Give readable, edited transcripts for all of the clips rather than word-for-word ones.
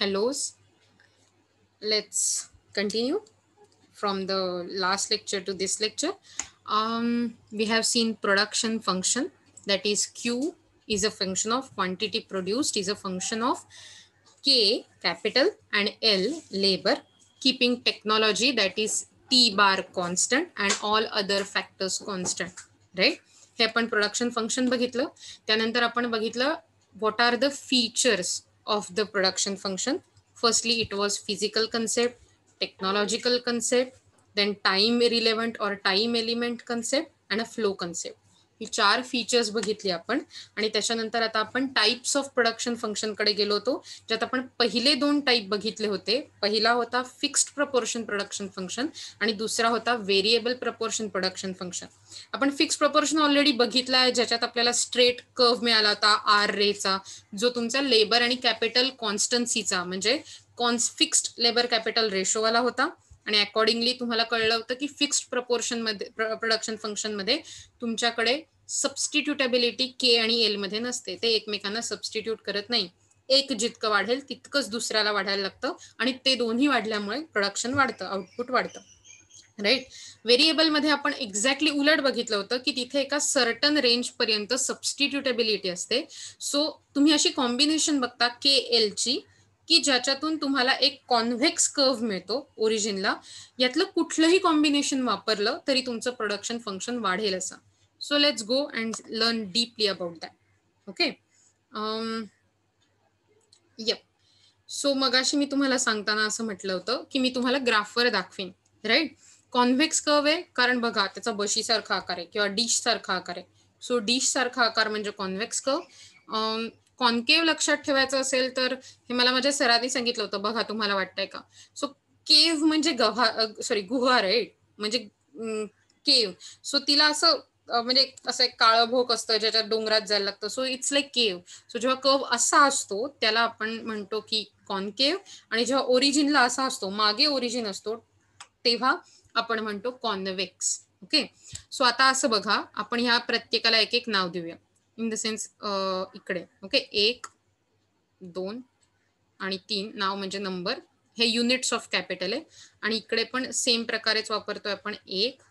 hellos. Let's continue from the last lecture to this lecture. We have seen production function, that is Q is a function of quantity produced, is a function of K capital and L labor, keeping technology, that is T bar constant and all other factors constant, right? हे आपण production function बघितलं. त्यानंतर आपण बघितलं what are the features of the production function. Firstly, it was physical concept, technological concept, then time relevant or time element concept and a flow concept. He 4 features बघितली आपण. आणि त्याच्यानंतर आता आपण टाइप्स ऑफ प्रोडक्शन फंक्शन कडे गेलो होतो, ज्यात आपण पहिले 2 टाइप बघितले होते. पहिला होता फिक्स्ड प्रपोर्शन प्रोडक्शन फंक्शन आणि दुसरा होता व्हेरिएबल प्रपोर्शन प्रोडक्शन फंक्शन. आपण फिक्स्ड प्रपोर्शन ऑलरेडी बघितला आहे, ज्याच्यात आपल्याला स्ट्रेट कर्व मिळाला होता आर रेचा, जो तुमचा लेबर आणि कॅपिटल कॉन्स्टन्सीचा म्हणजे फिक्स्ड लेबर कॅपिटल रेशोवाला होता. आणि अकॉर्डिंगली तुम्हाला कळलं होतं की फिक्स्ड प्रपोर्शन मध्ये प्रोडक्शन फंक्शन मध्ये तुमच्याकडे सबस्टिट्युटेबिलिटी के आणि एल मध्ये नसते. ते एकमेकांना सबस्टिट्यूट करत नाही. एक जितकं वाढेल तितकंच दुसऱ्याला वाढायला लागतं आणि ते दोन्ही वाढल्यामुळे प्रोडक्शन वाढतं, आउटपुट वाढतं, राईट. व्हेरिएबल मध्ये आपण एक्झॅक्टली उलट बघितलं होतं की तिथे एका सर्टन रेंज पर्यंत सबस्टिट्युटेबिलिटी असते. सो तुम्ही अशी कॉम्बिनेशन बघता के एल ची की ज्याच्यातून तुम्हाला एक कॉन्व्हेक्स कर्व मिळतो ओरिजिनला. यातलं कुठलंही कॉम्बिनेशन वापरलं तरी तुमचं प्रोडक्शन फंक्शन वाढेल असं. So let's go and learn deeply about that. Okay. Yup. So मगाशी मी तुम्हाला सांगताना असं म्हटलं होतं की मी तुम्हाला ग्राफवर दाखवीन, राईट. कॉन्व्हेक्स कर्व आहे कारण बघा त्याचा बशी सारखा आकार आहे किंवा डिश सारखा आकार आहे. सो डिश सारखा आकार म्हणजे कॉन्व्हेक्स कर्व. कॉन्केव्ह लक्षात ठेवायचं असेल तर हे मला माझ्या सरांनी सांगितलं होतं, बघा तुम्हाला वाटतंय का. सो केव्ह म्हणजे गुहा, राईट, म्हणजे केव्ह. सो तिला असं म्हणजे असं एक काळं भोक असतं ज्याच्यात डोंगरात जायला लागतं. So it's like cave. So जेव्हा कर्व असा असतो त्याला आपण म्हणतो की कॉन्केव्ह, आणि जेव्हा ओरिजिनला असा असतो, मागे ओरिजिन असतो, तेव्हा आपण म्हणतो कॉन्व्हेक्स. ओके. सो आता असं बघा, आपण ह्या प्रत्येकाला एक एक नाव देऊया. इन द सेन्स इकडे ओके 1 2 आणि 3 नाव म्हणजे नंबर, हे युनिट्स ऑफ कॅपिटल आहे. आणि इकडे पण सेम प्रकारेच वापरतोय आपण 1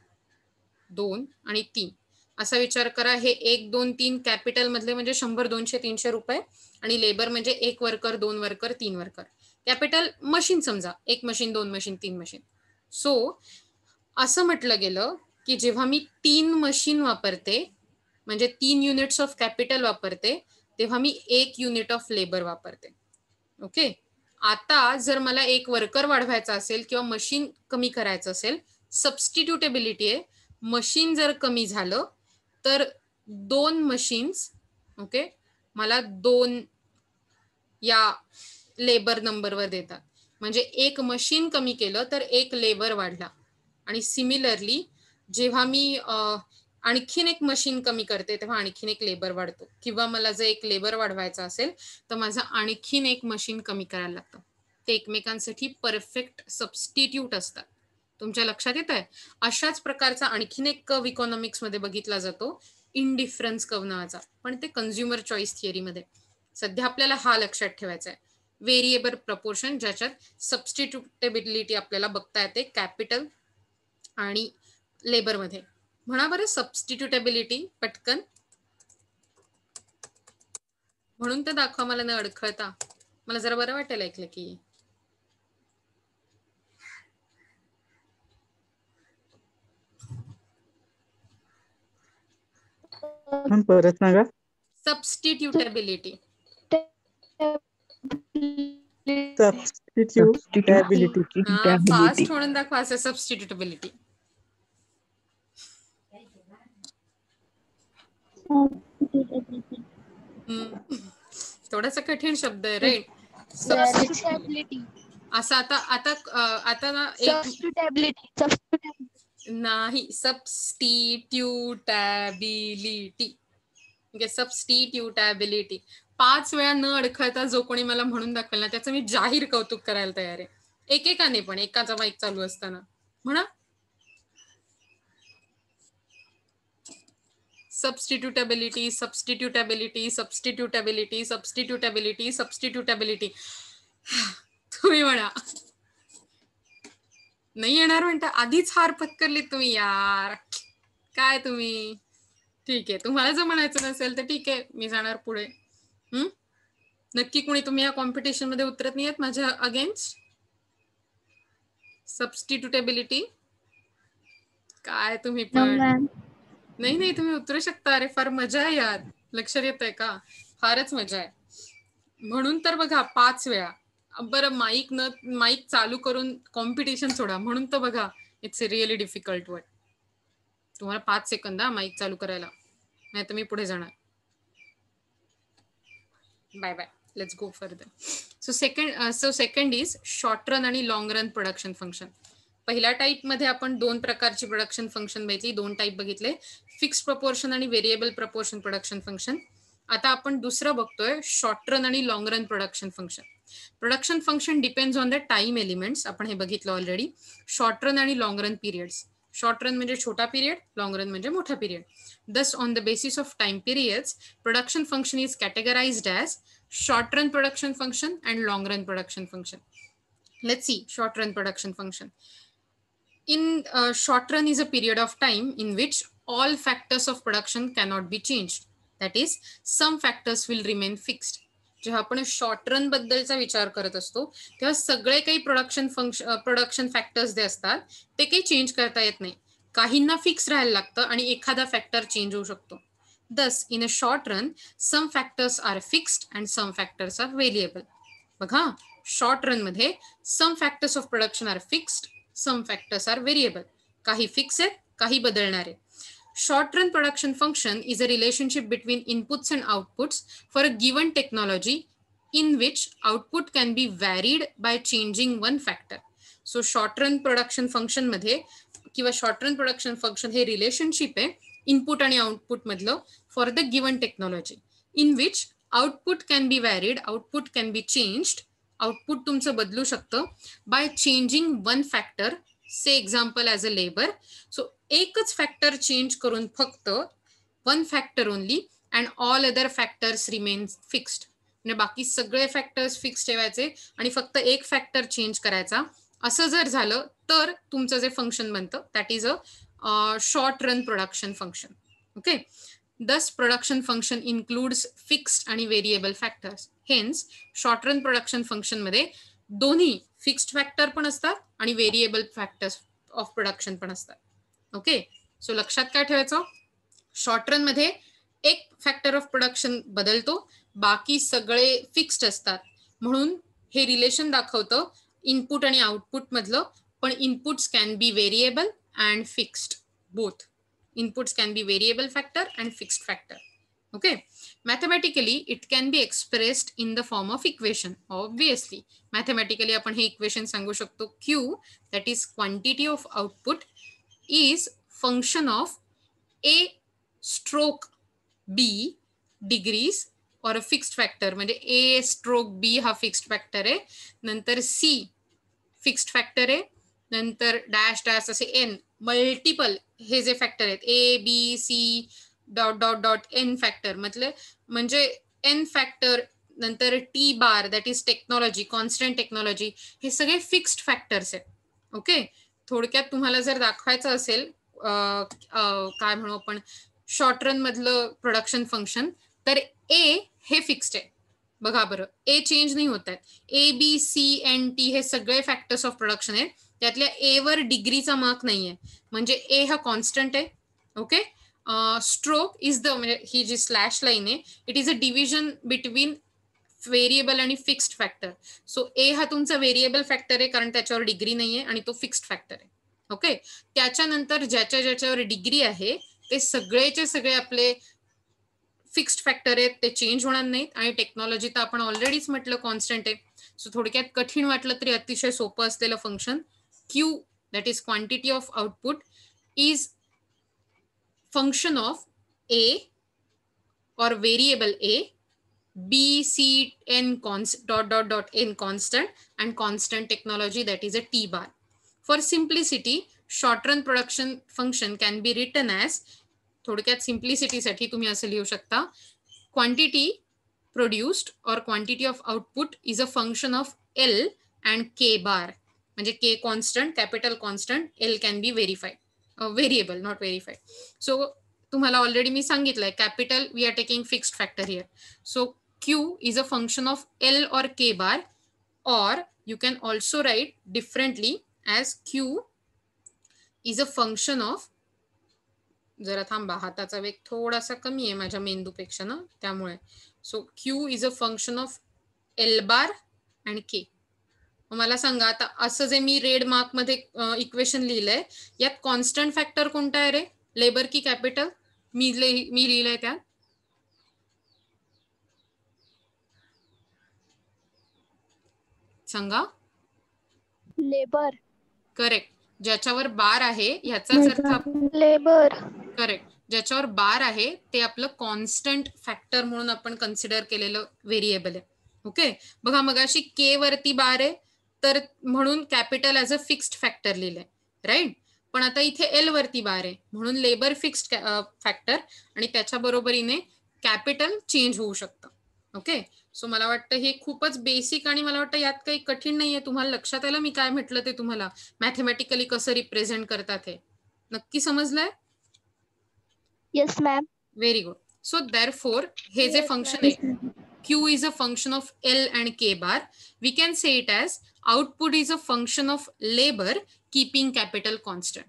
2 आणि 3 असा विचार करा. हे 1 2 3 कॅपिटल मधले म्हणजे 100 200 300 रुपये आणि लेबर म्हणजे 1 worker 2 worker 3 worker. Capital machine समजा, 1 मशीन 2 मशीन 3 मशीन. सो असं म्हटलं गेलं की जेव्हा मी 3 मशीन वापरते म्हणजे 3 युनिट्स ऑफ कॅपिटल वापरते तेव्हा मी 1 युनिट ऑफ लेबर वापरते. ओके. आता जर मला 1 वर्कर वाढवायचा असेल किंवा मशीन कमी करायचं असेल, सबस्टिट्युटेबिलिटी आहे. मशीन जर कमी झालं तर 2 मशीन्स ओके मला 2 या लेबर नंबरवर देतात. म्हणजे 1 मशीन कमी केलं तर 1 लेबर वाढला. आणि सिमिलरली जेव्हा मी आणखीन 1 मशीन कमी करते तेव्हा आणखीन 1 लेबर वाढतो. किंवा मला जर 1 लेबर वाढवायचा असेल तर माझं आणखीन 1 मशीन कमी करायला लागतं. ते एकमेकांसाठी परफेक्ट सबस्टिट्यूट असतात. तुमच्या लक्षात येत आहे. अशाच प्रकारचा आणखीन एक कर्व इकॉनॉमिक्स मध्ये बघितला जातो, इनडिफरन्स कर्व नावाचा, पण ते कन्झ्युमर चॉईस थिअरी मध्ये. सध्या आपल्याला हा लक्षात ठेवायचा आहे. व्हेरिएबल प्रपोर्शन ज्याच्यात सबस्टिट्युटेबिलिटी आपल्याला बघता येते कॅपिटल आणि लेबर मध्ये. म्हणा बरं सबस्टिट्युटेबिलिटी पटकन, म्हणून तर दाखवा मला न अडखळता. मला जरा बरं वाटेल ऐकलं की. परत सांगा. सबस्टिट्युटेबिलिटी. सबस्टिट्युटेबिलिटी. फास्ट म्हणून दाखवा असं सबस्टिट्युटेबिलिटी. थोडासा कठीण शब्द आहे, राईट. असं आता ना नाही, सबस्टिट्युटेबिलिटी. सबस्टिट्युटेबिलिटी 5 वेळा न अडखळता जो कोणी मला म्हणून दाखवेल ना त्याचं मी जाहीर कौतुक करायला तयार आहे. एकेकाने पण, एकाचा माईक चालू असताना म्हणा. सबस्टिट्युटेबिलिटी सबस्टिट्युटेबिलिटी सबस्टिट्युटेबिलिटी सबस्टिट्युटेबिलिटी सबस्टिट्युटेबिलिटी. तुम्ही म्हणा. नाही येणार म्हणता, आधीच हार पत्करली तुम्ही यार. काय तुम्ही. ठीक आहे, तुम्हाला जर म्हणायचं नसेल तर ठीक आहे, मी जाणार पुढे. नक्की कोणी तुम्ही या कॉम्पिटिशन मध्ये उतरत नाहीयेत माझ्या अगेन्स्ट. सबस्टिट्युटेबिलिटी काय तुम्ही पण. नाही नाही, तुम्ही उतरू शकता. अरे फार मजा आहे यार. लक्षात येत आहे का. फारच मजा आहे. म्हणून तर बघा 5 वेळा. बरं माईक चालू करून कॉम्पिटिशन सोडा, म्हणून तर बघा इट्स रिअली डिफिकल्ट वर्ड. तुम्हाला 5 सेकंद माईक चालू करायला, नाही तर मी पुढे जाणार. Bye bye. Let's go further. So second is short run आणि लॉंग रन प्रोडक्शन फंक्शन. पहिल्या टाईप मध्ये आपण 2 प्रकारची प्रोडक्शन फंक्शन बघितली. 2 टाईप बघितले, फिक्स्ड प्रपोर्शन आणि व्हेरिएबल प्रपोर्शन प्रोडक्शन फंक्शन. आता आपण दुसरं बघतोय, शॉर्ट रन आणि long run production function. Production function depends on the time elements. आपण हे बघितलं ऑलरेडी. शॉर्ट रन आणि long run periods. Short run म्हणजे छोटा पिरियड, लॉंग रन म्हणजे मोठा period. Thus, on the basis of time periods, production function is categorized as short run production function and long run production function. Let's see short run production function. In short run is a period of time in which all factors of production cannot be changed. That is, some factors will remain fixed. जेव्हा आपण short run बद्दलचा विचार करत असतो तेव्हा सगळे काही production factors जे असतात ते काही चेंज करता येत नाही. काहींना फिक्स राहायला लागतं आणि एखादा फॅक्टर चेंज होऊ शकतो. Thus, in a short run, some factors are fixed and some factors are variable. बघा, शॉर्ट रन मध्ये some factors of production are fixed, some factors are variable. काही फिक्स आहेत, काही बदलणार आहेत. Short run production function is a relationship between inputs and outputs for a given technology in which output can be varied by changing one factor. So short run production function मध्ये किंवा short run production function हे relationship आहे input आणि output मधलं for the given technology in which output can be व्हॅरिड, output can be changed. Output तुमचं बदलू शकतं by changing one factor. Say example as a labour. So एकच factor change करून फक्त one factor only and all other factors remain fixed. म्हणजे बाकी सगळे factors fix ठेवायचे आणि फक्त एक फॅक्टर चेंज करायचा. असं जर झालं तर तुमचं जे फंक्शन बनतं that is a short run production function. Okay. Thus, production function includes fixed आणि variable factors. Hence, short run production function मध्ये दोन्ही फिक्स्ड फॅक्टर पण असतात आणि व्हेरिएबल फॅक्टर्स ऑफ प्रोडक्शन पण असतात. ओके. सो लक्षात काय ठेवायचं, शॉर्ट रन मध्ये एक फॅक्टर ऑफ प्रोडक्शन बदलतो, बाकी सगळे फिक्स्ड असतात. म्हणून हे रिलेशन दाखवतं इनपुट आणि आउटपुट मधलं. पण inputs can be variable and fixed both. Inputs can be variable factor and fixed factor. Okay. Mathematically, it can be expressed in the form of equation. Obviously, mathematically आपण हे equation सांगू शकतो. Q, that is quantity of output, is function of A stroke B degrees or a fixed factor. म्हणजे A stroke B हा fixed factor आहे, नंतर C fixed factor आहे, नंतर डॅश डॅश असे एन मल्टिपल हे जे फॅक्टर आहेत A B C dot dot dot n factor म्हणजे एन फॅक्टर, नंतर T bar that is technology, constant technology, हे सगळे फिक्स्ड फॅक्टर्स आहेत. ओके. थोडक्यात तुम्हाला जर दाखवायचं असेल काय म्हणू आपण शॉर्ट रन मधलं प्रोडक्शन फंक्शन, तर ए हे फिक्स्ड आहे. बघा बरं, ए चेंज नाही होत आहेत. A B C N T हे सगळे फॅक्टर्स ऑफ प्रोडक्शन आहेत. त्यातल्या ए वर डिग्रीचा मार्क नाहीये, म्हणजे ए हा कॉन्स्टंट आहे. ओके. स्ट्रोक इज द, म्हणजे ही जी स्लॅश लाईन आहे it is a division between variable आणि फिक्स्ड फॅक्टर. सो ए हा तुमचा व्हेरिएबल फॅक्टर आहे कारण त्याच्यावर डिग्री नाहीये आणि तो फिक्स्ड फॅक्टर आहे. ओके. त्याच्यानंतर ज्याच्यावर डिग्री आहे ते सगळेचे सगळे आपले फिक्स्ड फॅक्टर आहेत, ते चेंज होणार नाहीत. आणि टेक्नॉलॉजी तर आपण ऑलरेडीच म्हटलं कॉन्स्टंट आहे. सो थोडक्यात कठीण वाटलं तरी अतिशय सोपं असलेलं function Q, that is quantity of output, is function of A or variable A, B, C, N dot dot dot N constant and constant technology that is a T bar. For simplicity, short run production function can be written as, थोडक्यात simplicity साठी तुम्ही असं लिहू शकता, quantity produced or quantity of output is a function of L and K bar. म्हणजे K constant, capital constant, L can be verified, variable, not verified. So तुम्हाला already मी सांगितलंय capital we are taking fixed factor here. So Q is a function of L or K bar, or you can also write differently as Q is a function of, जरा थांबा, हाताचा वेग थोडासा कमी आहे माझ्या मेंदूपेक्षा ना, त्यामुळे. So Q is a function of L बार आणि K. मला सांगा आता असं जे मी रेड मार्क मध्ये इक्वेशन लिहिलंय, यात कॉन्स्टंट फॅक्टर कोणता आहे रे, लेबर की कॅपिटल? मी लिहिलंय त्यात सांगा. लेबर. करेक्ट. ज्याच्यावर बार आहे ह्याचाच अर्थ लेबर. करेक्ट. ज्याच्यावर बार आहे ते आपलं कॉन्स्टंट फॅक्टर म्हणून आपण कन्सिडर केलेलं व्हेरिएबल आहे. ओके, बघा मगाशी K वरती बार आहे तर म्हणून capital as a fixed factor लिहिलंय, राईट. पण आता इथे L वरती बार आहे म्हणून लेबर फिक्स्ड फॅक्टर आणि त्याच्या बरोबरीने कॅपिटल चेंज होऊ शकतं. ओके, सो मला वाटतं हे खूपच बेसिक आणि मला वाटतं यात काही कठीण नाहीये. तुम्हाला लक्षात आलं मी काय म्हटलं ते, तुम्हाला मॅथमॅटिकली कसं रिप्रेझेंट करतात हे नक्की समजलंय? Yes ma'am. Very good. So therefore हे जे फंक्शन आहे Q is a function of L and K bar. We can say it as output is a function of labor keeping capital constant.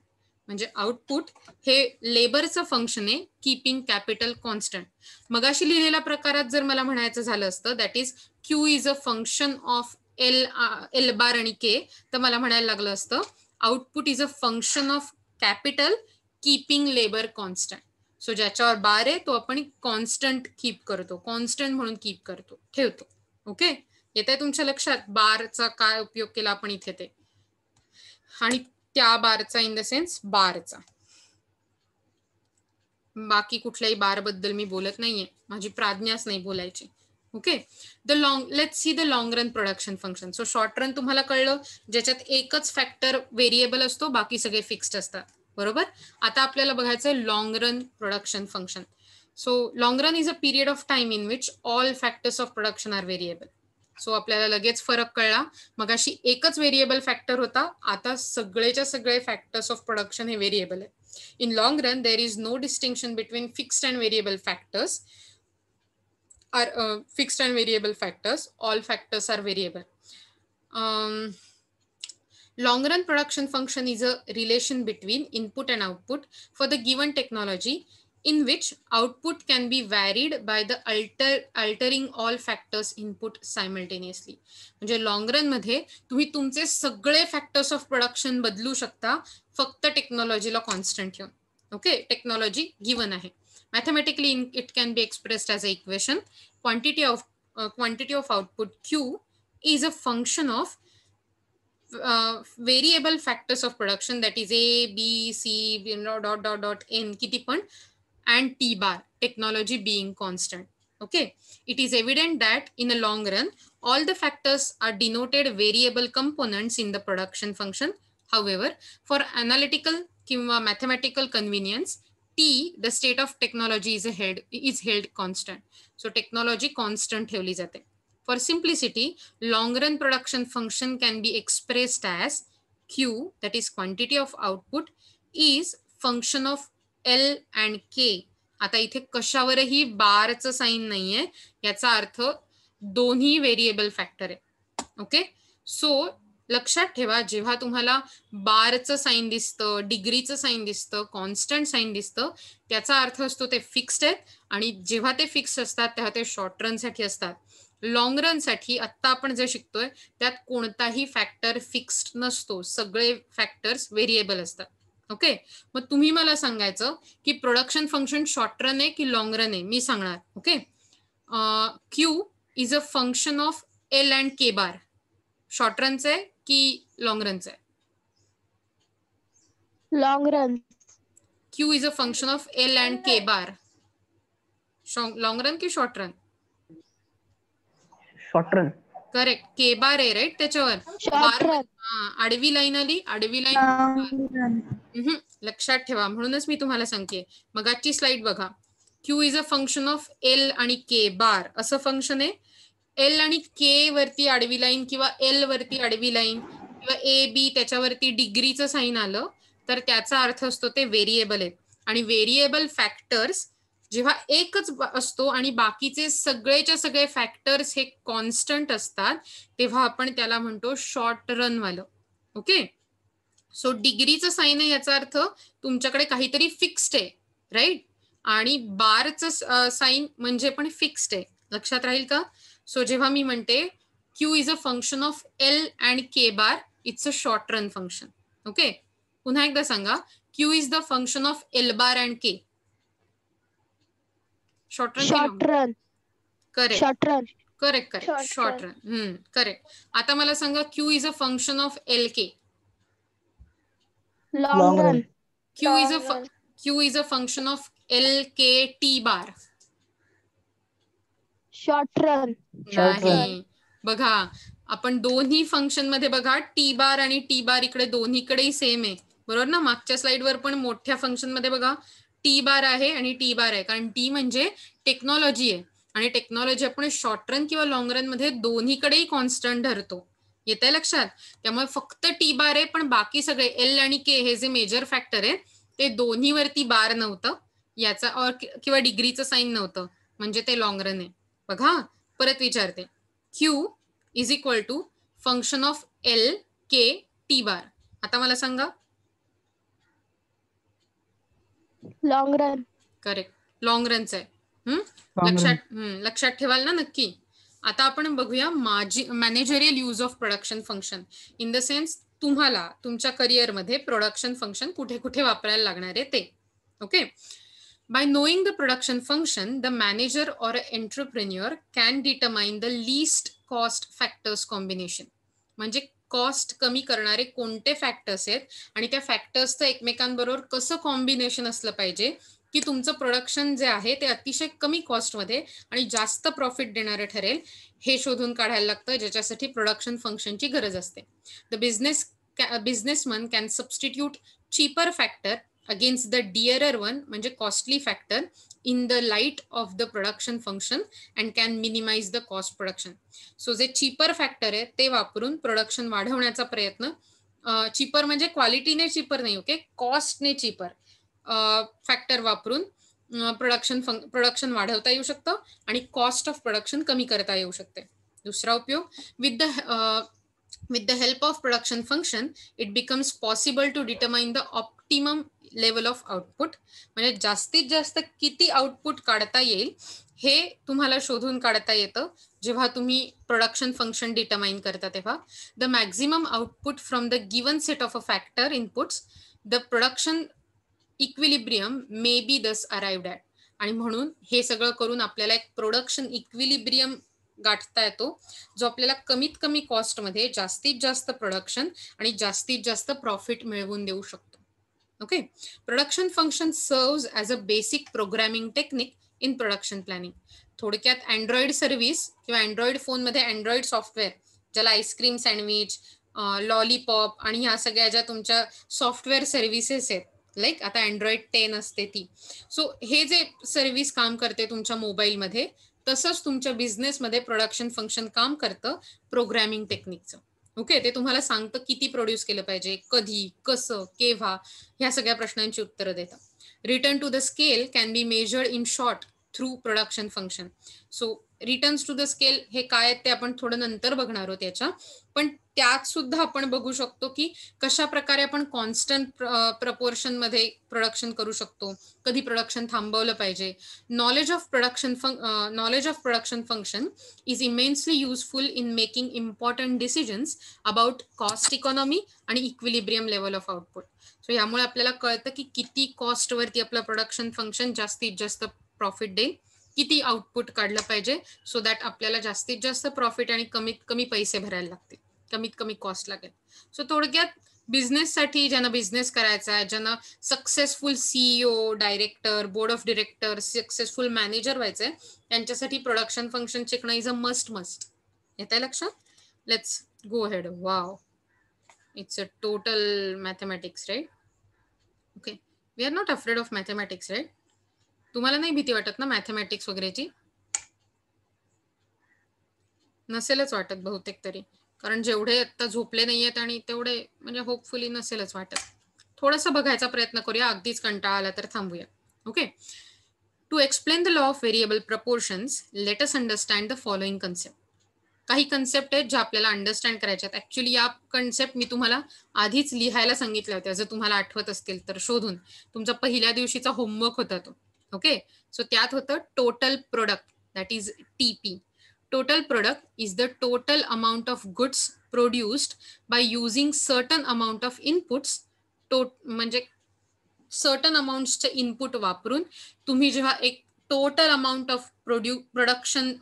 म्हणजे output हे लेबरचं function आहे keeping capital constant. मगाशी लिहिलेल्या प्रकारात जर मला म्हणायचं झालं असतं that is Q is a function of L बार आणि K, तर मला म्हणायला लागलं असतं output is a function of capital keeping labour constant. So ज्याच्यावर बार आहे तो आपण कॉन्स्टंट कीप करतो, कॉन्स्टंट म्हणून कीप करतो, ठेवतो. ओके, येत आहे तुमच्या लक्षात बारचा काय उपयोग केला आपण इथे ते, आणि त्या बारचा इन द सेन्स बारचा. बाकी कुठल्याही बार बद्दल मी बोलत नाहीये, माझी प्राज्ञाच नाही बोलायची. Okay, let's see the long run production function. So short run तुम्हाला कळलं, ज्याच्यात एकच फॅक्टर व्हेरिएबल असतो, बाकी सगळे फिक्स्ड असतात, बरोबर. आता आपल्याला बघायचं long run production function. So long run is a period of time in which all factors of production are variable. So आपल्याला लगेच फरक कळला, मगाशी एकच व्हेरिएबल फॅक्टर होता, आता सगळेच्या सगळे फॅक्टर्स ऑफ प्रोडक्शन हे व्हेरिएबल आहे. In long run, there is no distinction between fixed and variable factors. Fixed and variable factors, all factors are variable. Long run production function is a relation between input and output for the given technology in which output can be varied by the altering all factors input simultaneously. म्हणजे long run मध्ये तुम्ही तुमचे सगळे factors of production बदलू शकता फक्त टेक्नॉलॉजीला constant ठेवून. Okay, technology given आहे. Mathematically it can be expressed as a equation. Quantity of output Q is a function of variable factors of production, that is A, B, C, dot N किती पण, and T bar, technology being constant. Okay, it is evident that in a long run all the factors are denoted variable components in the production function. However, for analytical किंवा mathematical convenience, T, the state of technology, is held constant. So technology constant ठेवली जाते. For simplicity, long run production function can be expressed as Q, that is quantity of output, is function of L and K. आता इथे कशावरही बारचं sign नाहीये, याचा अर्थ दोन्ही variable factor आहे. ओके, सो लक्षात ठेवा, जेव्हा तुम्हाला बारचं साइन दिसतं, डिग्रीचं साइन दिसतं, कॉन्स्टंट साइन दिसतं, त्याचा अर्थ असतो ते फिक्स्ड आहेत, आणि जेव्हा ते फिक्स असतात तेव्हा ते शॉर्ट रन साठी असतात. लॉंग रन साठी आत्ता आपण जे शिकतोय त्यात कोणताही फॅक्टर फिक्स्ड नसतो, सगळे फॅक्टर्स व्हेरिएबल असतात. ओके, मग तुम्ही मला सांगायचं की प्रोडक्शन फंक्शन शॉर्ट रन आहे की लॉंग रन आहे, मी सांगणार. Okay, Q is a function of L and K bar, short रनचं आहे की लॉंग रनचं आहे? Long run. Q is a function of L and K bar, long run की short run? Short run. Correct, K bar आहे right त्याच्यावर. Short run. आडवी line आली, आडवी लाईन लक्षात ठेवा, म्हणूनच मी तुम्हाला सांगते. मगाची स्लाइड बघा, Q is a function of L आणि के बार असं फंक्शन आहे. एल आणि के वरती आडवी लाईन किंवा एल वरती आडवी लाईन किंवा ए बी त्याच्यावरती डिग्रीचं साईन आलं तर त्याचा अर्थ असतो ते व्हेरिएबल आहे. आणि व्हेरिएबल फॅक्टर्स जेव्हा एकच असतो आणि बाकीचे सगळेच्या सगळे फॅक्टर्स हे कॉन्स्टंट असतात तेव्हा आपण त्याला म्हणतो शॉर्ट रन वालं. ओके, सो डिग्रीचं साईन आहे याचा अर्थ तुमच्याकडे काहीतरी फिक्स्ड आहे, राईट. आणि बारचं साईन म्हणजे पण फिक्स्ड आहे. लक्षात राहील का? सो जेव्हा मी म्हणते Q is a function of L and K bar, it's a short run function. Okay, पुन्हा एकदा सांगा, Q is the function of L bar and K. Short run short run. Correct short run. Correct correct, Short short run. Correct. आता मला सांगा Q is a function of L K. Long Long run. run. Q is a function of L K T bar. Short run. Short run. नाही, बघा आपण दोन्ही function मध्ये बघा T bar आणि टी बार इकडे दोन्हीकडेही सेम आहे, बरोबर ना. मागच्या स्लाइडवर पण मोठ्या फंक्शन मध्ये बघा टी बार आहे आणि टी बार आहे, कारण टी म्हणजे टेक्नॉलॉजी आहे आणि टेक्नॉलॉजी आपण शॉर्ट रन किंवा लॉंग रन मध्ये दोन्हीकडेही कॉन्स्टंट धरतो. येत आहे लक्षात? त्यामुळे फक्त टी बार आहे, पण बाकी सगळे एल आणि के हे जे मेजर फॅक्टर आहे ते दोन्हीवरती बार नव्हतं याचा और किंवा डिग्रीचं साईन नव्हतं, म्हणजे ते लॉंग रन आहे. बघा परत विचारते, Q is equal to function of L K T bar. आता मला सांगा. Long run. करेक्ट, लॉंग रनच आहे. Long run. लक्षात ठेवाल ना नक्की. आता आपण बघूया managerial use of production function. In the sense तुम्हाला तुमच्या करिअरमध्ये प्रोडक्शन फंक्शन कुठे कुठे वापरायला लागणार आहे ते. Okay, by knowing the production function, the manager or entrepreneur can determine the least cost factors combination. म्हणजे कॉस्ट कमी करणारे कोणते फॅक्टर्स आहेत आणि त्या फॅक्टर्सचं एकमेकांबरोबर कसं कॉम्बिनेशन असलं पाहिजे की तुमचं प्रोडक्शन जे आहे ते अतिशय कमी कॉस्टमध्ये आणि जास्त प्रॉफिट देणारं ठरेल, हे शोधून काढायला लागतं, ज्याच्यासाठी प्रोडक्शन फंक्शनची गरज असते. The businessman can substitute cheaper factor against the dearer one, म्हणजे costly factor, in the light of the production function and can minimise the cost production. So जे चीपर फॅक्टर आहे ते वापरून प्रोडक्शन वाढवण्याचा प्रयत्न, चीपर म्हणजे क्वालिटीने चीपर नाही, ओके, कॉस्टने चीपर फॅक्टर वापरून प्रोडक्शन वाढवता येऊ शकतं आणि कॉस्ट ऑफ प्रोडक्शन कमी करता येऊ शकते. दुसरा उपयोग, with the help of production function it becomes possible to determine the optimum level of output. म्हणजे जास्तीत जास्त किती आउटपुट काढता येईल हे तुम्हाला शोधून काढता येतं जेव्हा तुम्ही प्रोडक्शन फंक्शन डिटरमाइन करता तेव्हा. The maximum output from the given set of a factor inputs the production equilibrium may be दस अराइव्ड ॲट. आणि म्हणून हे सगळं करून आपल्याला एक प्रोडक्शन इक्विलिब्रियम गाठता येतो, जो आपल्याला कमीत कमी कॉस्टमध्ये जास्तीत जास्त प्रोडक्शन आणि जास्तीत जास्त प्रॉफिट मिळवून देऊ शकतो. Okay, production function serves as a basic programming technique in production planning. थोडक्यात अँड्रॉइड सर्व्हिस किंवा अँड्रॉइड फोनमध्ये अँड्रॉइड सॉफ्टवेअर, ज्याला आईस्क्रीम सँडविच, लॉलीपॉप आणि ह्या सगळ्या ज्या तुमच्या सॉफ्टवेअर सर्व्हिसेस आहेत, लाईक आता अँड्रॉइड 10 असते ती. सो हे जे सर्व्हिस काम करते तुमच्या मोबाईलमध्ये, तसंच तुमच्या बिझनेसमध्ये प्रोडक्शन फंक्शन काम करतं प्रोग्रॅमिंग टेक्निकचं. ओके, ते तुम्हाला सांगतं किती प्रोड्यूस केलं पाहिजे, कधी, कसं, केव्हा, ह्या सगळ्या प्रश्नांची उत्तरं देतं. Return to the scale can be measured in short through production function. So returns to the scale हे काय आहेत ते आपण थोडं नंतर बघणार आहोत याच्या, पण त्यात सुद्धा आपण बघू शकतो की कशा प्रकारे आपण कॉन्स्टंट प्रपोर्शनमध्ये प्रोडक्शन करू शकतो, कधी प्रोडक्शन थांबवलं पाहिजे. Knowledge of production function is immensely useful in making important decisions about cost economy आणि equilibrium level of output. So यामुळे आपल्याला कळतं की किती कॉस्टवरती आपलं प्रोडक्शन फंक्शन जास्तीत जास्त प्रॉफिट देईल, किती आउटपुट काढलं पाहिजे, सो दॅट आपल्याला जास्तीत जास्त प्रॉफिट आणि कमीत कमी पैसे भरायला लागतील, कमीत कमी कॉस्ट लागेल. सो थोडक्यात बिझनेससाठी, ज्यांना बिझनेस करायचा आहे, ज्यांना successful CEO, director, board of director, successful manager व्हायचंय, त्यांच्यासाठी प्रोडक्शन फंक्शन शिकणं इज अ मस्ट. येत आहे लक्षात? Let's go ahead. Wow, it's a total mathematics, right? Okay, we are not afraid of mathematics, right? तुम्हाला नाही भीती वाटत ना मॅथमॅटिक्स वगैरेची? नसेलच वाटत बहुतेक तरी, कारण जेवढे आता झोपले नाहीयेत आणि तेवढे म्हणजे होपफुली नसेलच वाटत. थोडंसं बघायचा प्रयत्न करूया, अगदीच कंटाळा आला तर थांबूया. Okay. To explain the law of variable proportions let us understand the following concept. काही कन्सेप्ट आहेत ज्या आपल्याला अंडरस्टँड करायच्या आहेत. ऍक्च्युली या कन्सेप्ट मी तुम्हाला आधीच लिहायला सांगितल्या होत्या, जर तुम्हाला आठवत असतील तर शोधून. तुमचा पहिल्या दिवशीचा होमवर्क होता तो. ओके. सो त्यात होतं total product, that is TP. Total product is the total amount of goods produced by using certain amount of inputs. म्हणजे certain amounts चे इनपुट वापरून तुम्ही जेव्हा एक टोटल अमाउंट ऑफ प्रोडक्शन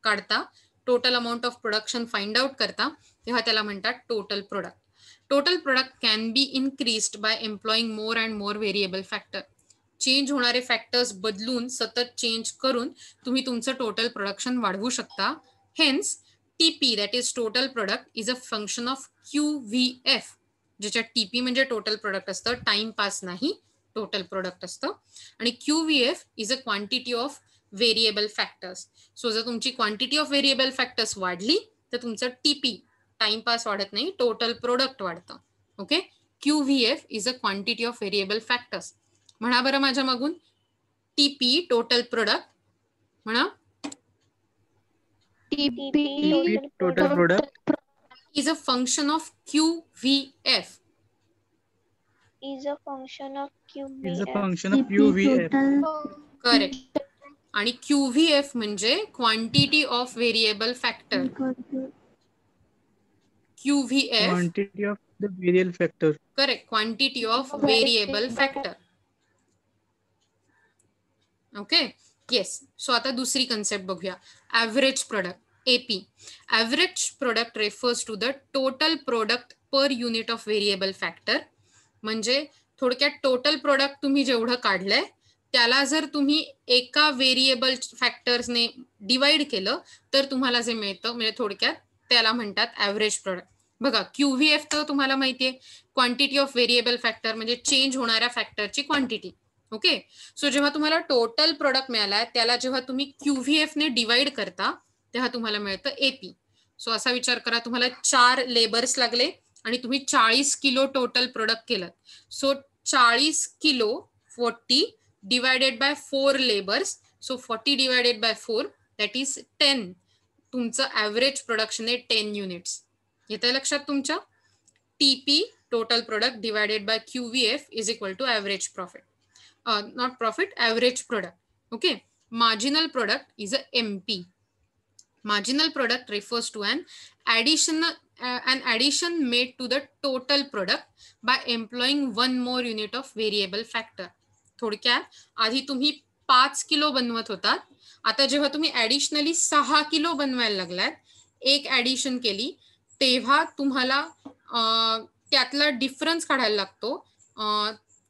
काढता, total amount of production find out करता, तेव्हा त्याला म्हणतात total product. Total product can be increased by employing more and more variable factor. Change होणारे फॅक्टर्स बदलून, सतत चेंज करून तुम्ही तुमचं टोटल प्रोडक्शन वाढवू शकता. Hence TP, that is total product, is a function of QVF. ज्याच्यात टीपी म्हणजे टोटल प्रोडक्ट असतं, टाइम पास नाही, टोटल प्रोडक्ट असतं. आणि QVF is a quantity of variable factors. So जर तुमची क्वांटिटी ऑफ व्हेरिएबल फॅक्टर्स वाढली तर तुमचं टीपी, टाइमपास वाढत नाही, टोटल प्रोडक्ट वाढतं. Okay. QVF is a quantity of variable factors. म्हणा बरं माझ्या मागून, टीपी टोटल प्रोडक्ट म्हणा. TP total product is a function of QVF. is a function of is a QVF. function of QVF. Correct. आणि QVF म्हणजे quantity of variable factor. QVF Quantity of the variable factor. Correct, quantity of variable factor. Okay. Yes. So आता दुसरी concept बघूया, average product, AP. Average product refers to the total product per unit of variable factor. म्हणजे थोडक्यात total product तुम्ही जेवढं काढलंय त्याला जर तुम्ही एका व्हेरिएबल फॅक्टर्सने डिवाइड केलं तर तुम्हाला जे मिळतं, म्हणजे थोडक्यात त्याला म्हणतात ॲव्हरेज प्रोडक्ट. बघा, QVF तर तुम्हाला माहितीये, क्वांटिटी ऑफ व्हेरिएबल फॅक्टर म्हणजे चेंज होणाऱ्या फॅक्टरची क्वांटिटी. ओके. सो जेव्हा तुम्हाला टोटल प्रोडक्ट मिळाला, त्याला जेव्हा तुम्ही QVF ने डिवाइड करता तेव्हा तुम्हाला मिळतं AP. सो असा विचार करा, तुम्हाला 4 लेबर्स लागले आणि तुम्ही 40 किलो टोटल प्रोडक्ट केलं. So 40 kilo 40 divided by 4 labours. So 40 divided by 4 that is 10. तुमचं ॲव्हरेज प्रोडक्शन आहे 10 युनिट्स. येतंय लक्षात तुमच्या? TP total product divided by QVF is equal to average profit. Not profit, average product. Okay. Marginal product is a MP. Marginal product refers to an addition made to the total product by employing one more unit of variable factor. थोडक्यात आधी तुम्ही 5 kilo बनवत होतात, आता जेव्हा तुम्ही additionally 6 kilo बनवायला लागलात, एक ऍडिशन केली, तेव्हा तुम्हाला त्यातला डिफरन्स काढायला लागतो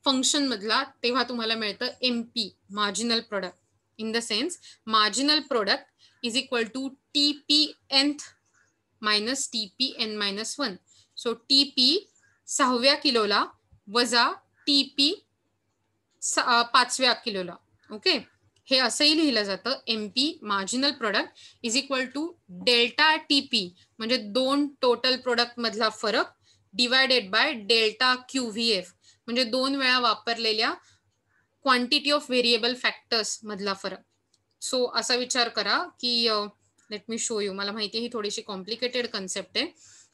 फंक्शन मधला, तेव्हा तुम्हाला मिळतं MP, marginal product. In the sense marginal product is equal to TPnth minus TPn-1. So TP 6व्या किलोला वजा TP 5व्या किलोला. ओके. हे असंही लिहिलं जातं, MP marginal product is equal to delta TP म्हणजे 2 टोटल प्रोडक्ट मधला फरक डिवायडेड बाय डेल्टा QVF म्हणजे 2 वेळा वापरलेल्या क्वांटिटी ऑफ व्हेरिएबल फॅक्टर्स मधला फरक. सो असा विचार करा की लेट मी शो यू. मला माहिती आहे ही थोडीशी कॉम्प्लिकेटेड कन्सेप्ट आहे.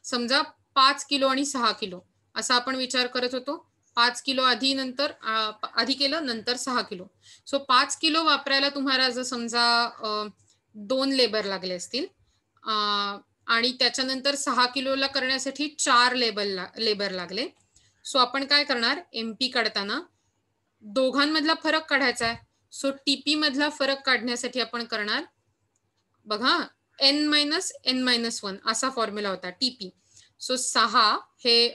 समजा 5 किलो आणि 6 किलो असा आपण विचार करत होतो. 5 किलो आधी केलं, नंतर 6 किलो. सो 5 किलो वापरायला तुम्हाला जर समजा 2 लेबर लागले असतील आणि त्याच्यानंतर 6 किलोला करण्यासाठी 4 लेबर लागले. सो आपण काय करणार, MP काढताना दोघांमधला फरक काढायचा आहे. सो TP मधला फरक काढण्यासाठी आपण करणार, बघा, n-n-1 असा फॉर्म्युला होता TP. सो 6 हे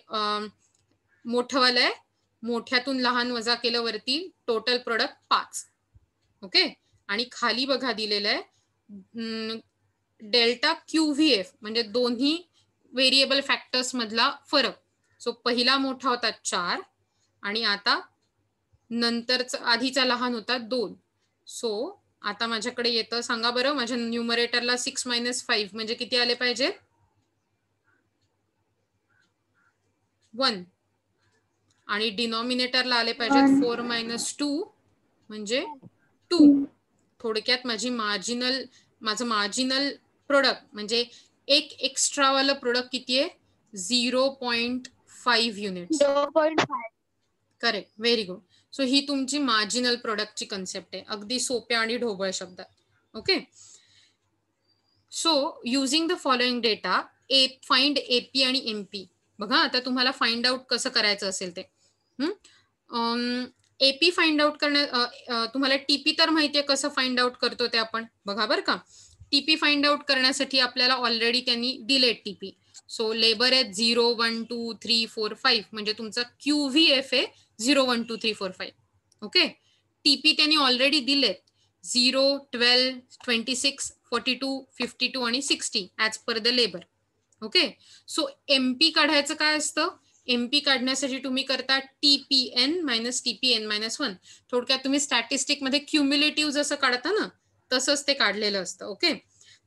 मोठंवालं आहे, मोठ्यातून लहान वजा केलं वरती, टोटल प्रोडक्ट 5. ओके. आणि खाली बघा दिलेलं आहे डेल्टा QVF म्हणजे दोन्ही व्हेरिएबल फॅक्टर्स मधला फरक. सो पहिला मोठा होता 4 आणि आता नंतरचा आधीचा लहान होता 2. सो आता माझ्याकडे येतं, सांगा बरं, माझ्या न्यूमरेटरला 6 - 5 म्हणजे किती आले पाहिजे? 1. आणि डिनॉमिनेटरला आले पाहिजेत 4 - 2 म्हणजे 2. थोडक्यात माझं मार्जिनल प्रोडक्ट म्हणजे एक एक्स्ट्रावालं प्रोडक्ट किती आहे? 0.5 units. 0.5. Correct, very good. So ही तुमची मार्जिनल प्रोडक्टची कन्सेप्ट आहे, अगदी सोप्या आणि ढोबळ शब्दात. Okay. So using the following data, find AP आणि एमपी. बघा आता तुम्हाला फाइंड आउट कसं करायचं असेल ते. एपी फाइंड आउट तुम्हाला टीपी तर माहितीये कसं फाइंड आउट करतो ते आपण, बघा बरं का. टीपी फाइंड आउट करण्यासाठी आपल्याला ऑलरेडी त्यांनी दिले टीपी. सो लेबर आहे 0, 1, 2, 3, 4, 5 म्हणजे तुमचा QVF आहे 0, 1, 2, 3, 4, 5. ओके. टीपी त्यांनी ऑलरेडी दिलेत 0, 12, 26, 42, 52 आणि 60 as per the labour. Okay. So MP काढायचं काय असतं? एमपी काढण्यासाठी तुम्ही करता TPN - TPN - 1. थोडक्यात तुम्ही स्टॅटिस्टिक मध्ये क्युम्युलेटिव्ह जसं काढता ना तसंच ते काढलेलं असतं. ओके.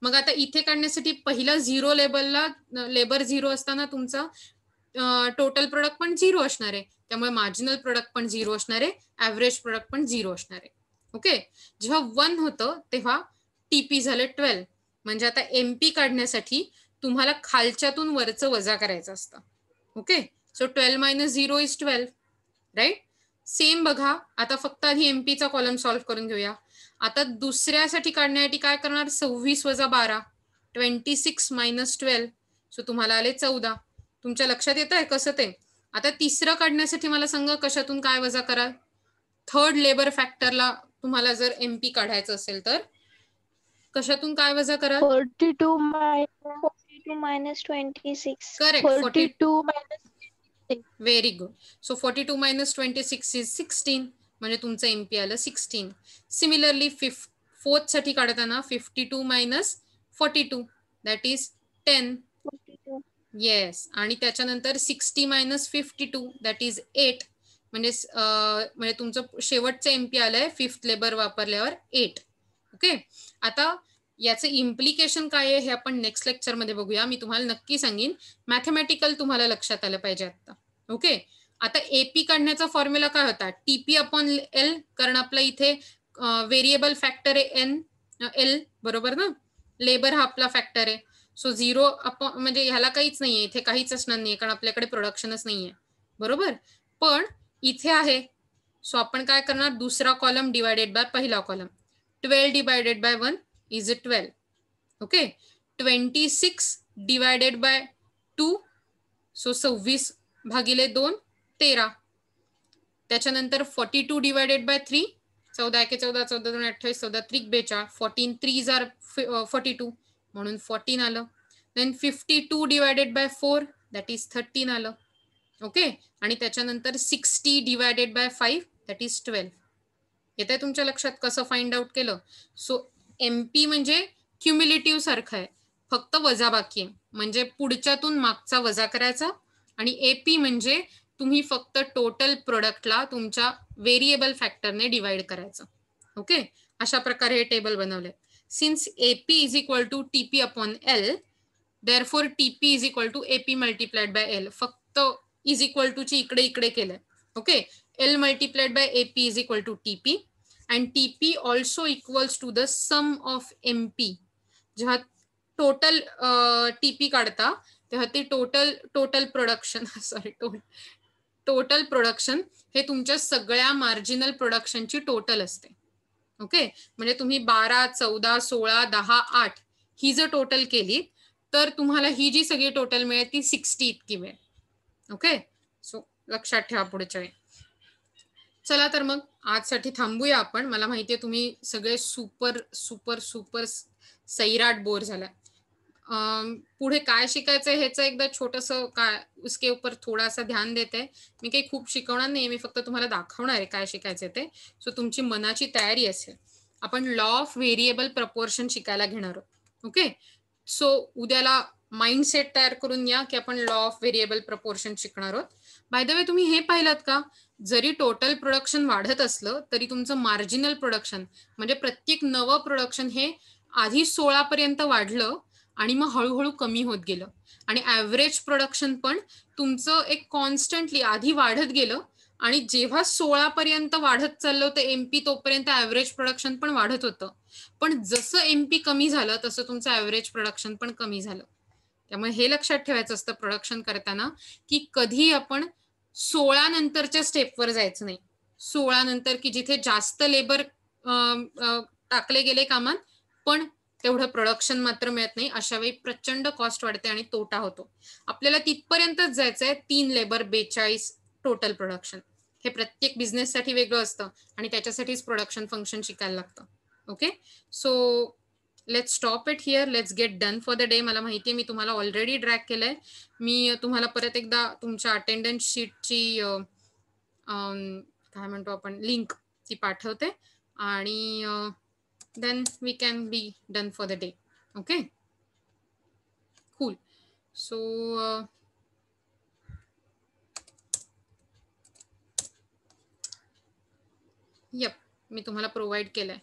मग आता इथे काढण्यासाठी पहिला 0 लेबर 0 असताना तुमचा टोटल प्रोडक्ट पण 0 असणार आहे, त्यामुळे मार्जिनल प्रोडक्ट पण 0 असणार आहे, ऍव्हरेज प्रोडक्ट पण 0 असणार आहे. ओके. जेव्हा 1 होतं तेव्हा टीपी झालं 12. म्हणजे आता एमपी काढण्यासाठी तुम्हाला खालच्यातून वरचं वजा करायचं असतं. Okay. So 12 - 0 is 12, right. Same बघा, आता फक्त आधी एमपीचा कॉलम सॉल्व्ह करून घेऊया. आता दुसऱ्यासाठी काढण्यासाठी काय करणार? 26 - 12, 26 - 12. सो तुम्हाला आले 14. तुमच्या लक्षात येत आहे कसं ते? आता तिसरं काढण्यासाठी मला सांगा कशातून काय वजा कराल? थर्ड लेबर फॅक्टरला तुम्हाला जर एमपी काढायचं असेल तर कशातून काय वजा कराल? 42 minus 26. Correct. 42 minus 26. Very good. So 42 - 26 is 16 म्हणजे तुमचं एमपी आलं 16. सिमिलरली फोर्थ साठी काढताना 52 - 42 दॅट इज 10. 42. येस. आणि त्याच्यानंतर 60 - 52 दॅट इज 8. म्हणजे तुमचं शेवटचं एमपी आलंय फिफ्थ लेबर वापरल्यावर 8. ओके. आता याचं इम्प्लिकेशन काय आहे हे आपण नेक्स्ट लेक्चरमध्ये बघूया. मी तुम्हाला नक्की सांगेन. मॅथमॅटिकल तुम्हाला लक्षात आलं पाहिजे आता. ओके. आता एपी काढण्याचा फॉर्म्युला काय होता? TP अपॉन L, कारण आपला इथे व्हेरिएबल फॅक्टर आहे L, बरोबर ना. लेबर हा आपला फॅक्टर आहे. सो 0 अपॉन म्हणजे ह्याला काहीच नाहीये, इथे काहीच असणार नाहीये कारण आपल्याकडे प्रोडक्शनच नाहीये, बरोबर. पण इथे आहे. सो आपण काय करणार? दुसरा कॉलम डिवायडेड बाय पहिला column. 12 divided by 1 is 12. Okay. 26 divided by 2, so 26 भागिले 2 13. त्याच्यानंतर 42 डिवायडेड बाय 3, 14 × 14, 14 × 28, 14 × 3 42, 14 3 आर 42 म्हणून 14 आलं. Then 52 divided by 4 that is 13 आलं. ओके. आणि त्याच्यानंतर 60 डिवायडेड बाय 5 दॅट इज 12. येत आहे तुमच्या लक्षात कसं फाइंड आउट केलं? सो एमपी म्हणजे क्युम्युलेटिव्ह सारखं आहे, फक्त वजा बाकी आहे, म्हणजे पुढच्यातून मागचा वजा करायचा. आणि एपी म्हणजे तुम्ही फक्त टोटल प्रोडक्टला तुमच्या व्हेरिएबल फॅक्टरने डिवाइड करायचं. ओके. अशा प्रकारे हे टेबल बनवले. Since AP is equal to TP upon L, therefore TP is equal to AP multiplied by L. फक्त इज इक्वल टू ची इकडे इकडे केलंय. Okay. L multiplied by AP is equal to TP and TP also equals to the sum of MP. जेव्हा total TP काढता तेव्हा ते total production total production हे तुमच्या सगळ्या मार्जिनल प्रोडक्शनची टोटल असते. ओके. म्हणजे तुम्ही 12, 14, 16, 10, 8 ही जर टोटल केली तर तुम्हाला ही जी सगळी टोटल मिळेल ती 60 इतकी मिळेल. ओके. सो लक्षात ठेवा पुढच्या वेळी. चला तर मग आजसाठी थांबूया आपण. मला माहितीये तुम्ही सगळे super super super Sairat bore झाला. पुढे काय शिकायचं ह्याचं एकदा छोटंसं काय उसके ऊपर थोडासा ध्यान देते. मी काही खूप शिकवणार नाही, मी फक्त तुम्हाला दाखवणार आहे काय शिकायचं ते. सो तुमची मनाची तयारी असेल. आपण लॉ ऑफ व्हेरिएबल प्रपोर्शन शिकायला घेणार आहोत. ओके. सो उद्याला माइंडसेट तयार करून या की आपण लॉ ऑफ व्हेरिएबल प्रपोर्शन शिकणार आहोत. बाय द वे तुम्ही हे पाहिलात का, जरी टोटल प्रोडक्शन वाढत असलं तरी तुमचं मार्जिनल प्रोडक्शन म्हणजे प्रत्येक नवं प्रोडक्शन हे आधी 16 पर्यंत वाढलं आणि मग हळूहळू कमी होत गेलं, आणि ॲव्हरेज प्रोडक्शन पण तुमचं एक कॉन्स्टंटली आधी वाढत गेलं, आणि जेव्हा 16 पर्यंत वाढत चाललं होतं एमपी तोपर्यंत ॲव्हरेज प्रोडक्शन पण वाढत होतं. पण जसं एमपी कमी झालं तसं तुमचं ॲव्हरेज प्रोडक्शन पण कमी झालं. त्यामुळे हे लक्षात ठेवायचं असतं प्रोडक्शन करताना की कधी आपण 16 नंतरच्या स्टेपवर जायचं नाही. 16 नंतर की जिथे जास्त लेबर टाकले गेले कामात पण तेवढं प्रोडक्शन मात्र मिळत नाही, अशा वेळी प्रचंड कॉस्ट वाढते आणि तोटा होतो. आपल्याला तिथपर्यंतच जायचंय 3 लेबर 42 टोटल प्रोडक्शन. हे प्रत्येक बिझनेससाठी वेगळं असतं आणि त्याच्यासाठीच प्रोडक्शन फंक्शन शिकायला लागतं. Okay, so let's stop it here, let's get done for the day. मला माहिती आहे मी तुम्हाला ऑलरेडी ड्रॅग केलंय. मी तुम्हाला परत एकदा तुमच्या अटेंडन्स शीटची काय म्हणतो आपण लिंक ती पाठवते आणि then we can be done for the day. Okay, cool. So yup, मी तुम्हाला प्रोव्हाइड केलंय.